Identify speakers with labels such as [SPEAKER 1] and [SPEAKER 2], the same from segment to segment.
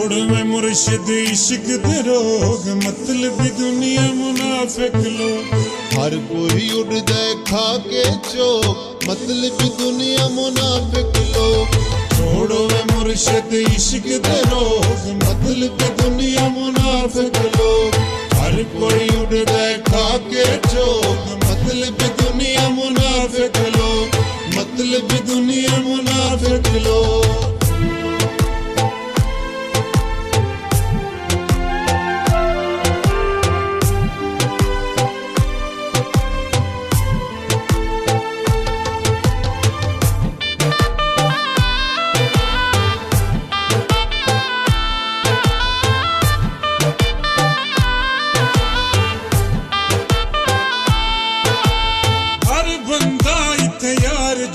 [SPEAKER 1] छोड़ में मुर्शिद इश्क दे रोग, मतलब दुनिया मुनाफिक लोग।
[SPEAKER 2] हर कोई उड़ जाए खा के चोक, मतलब दुनिया मुनाफिक लोग।
[SPEAKER 1] छोड़ो वे मुर्शिद इश्क दे रोग, मतलब दुनिया मुनाफिक लोग। हर कोई उड़ जाए खा के चोक, मतलब दुनिया मुनाफिक लोग, मतलब दुनिया मुनाफिक लोग।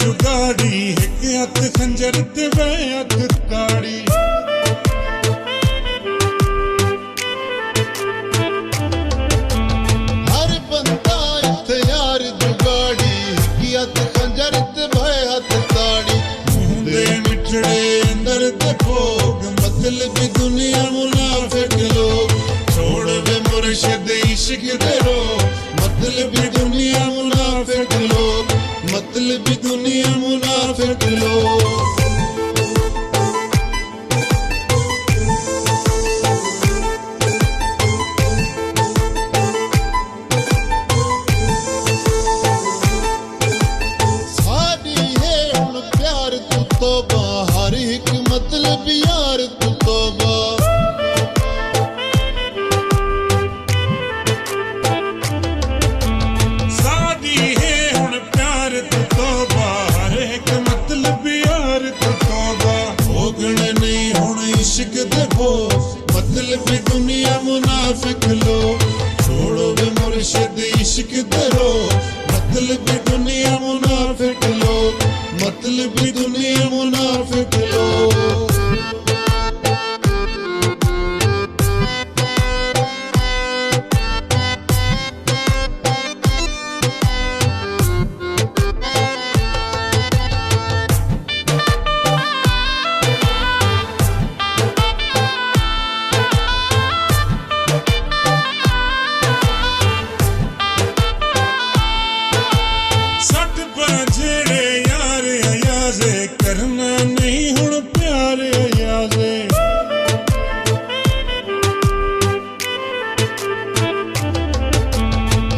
[SPEAKER 1] जुगाड़ी एक हथ खंजर ते वे हथ ताड़ी।
[SPEAKER 2] हर बंदा इत्थे यार जुगाड़ी, एक हथ खंजर ते वे हथ ताड़ी।
[SPEAKER 1] मुंदे मिठड़े अंदर ते भोग, मतलब दुनिया मुनाफिक लोग। छोड़ वे मुर्शिद इश्क दे रोग, मतलब दुनिया मुनाफिक लोग, मतलब दुनिया मुनाफिक लोग।
[SPEAKER 2] साडी है हुण प्यार तू तौबा, हर एक मतलब यार तू तौबा। इश्क दे भोग, मतलब दुनिया मुनाफिक लोग। छोड़ो वे मुर्शिद इश्क दे रोग, मतलब दुनिया मुनाफिक लोग, मतलब दुनिया मुनाफिक लोग। करना नहीं हुण प्यार अयाज़े।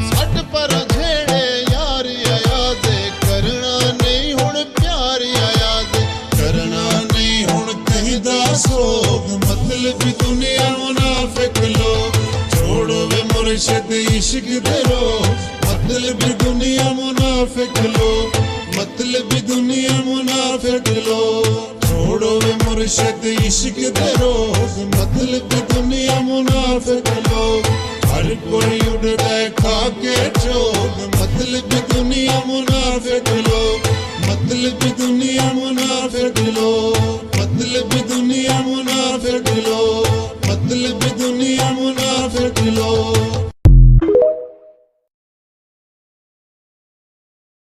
[SPEAKER 2] सट पर झेड़े यार अयाज़े, करना नहीं हुण प्यार अयाज़े।
[SPEAKER 1] करना नहीं हुण कहीं दा सोग, मतलब दुनिया मुनाफिक लोग। छोड़ो वे मुर्शिद इश्क दे रोग, मतलब दुनिया मुनाफिक लोग, मतलब दुनिया मुनाफिक लोग। छोड़ो वे मुर्शिद इश्क दे रोग, मतलब दुनिया मुनाफिक लोग। हर कोई उड़ जाए खा के चोग, मतलब दुनिया मुनाफिक लोग, मतलब दुनिया मुनाफिक लोग, मतलब दुनिया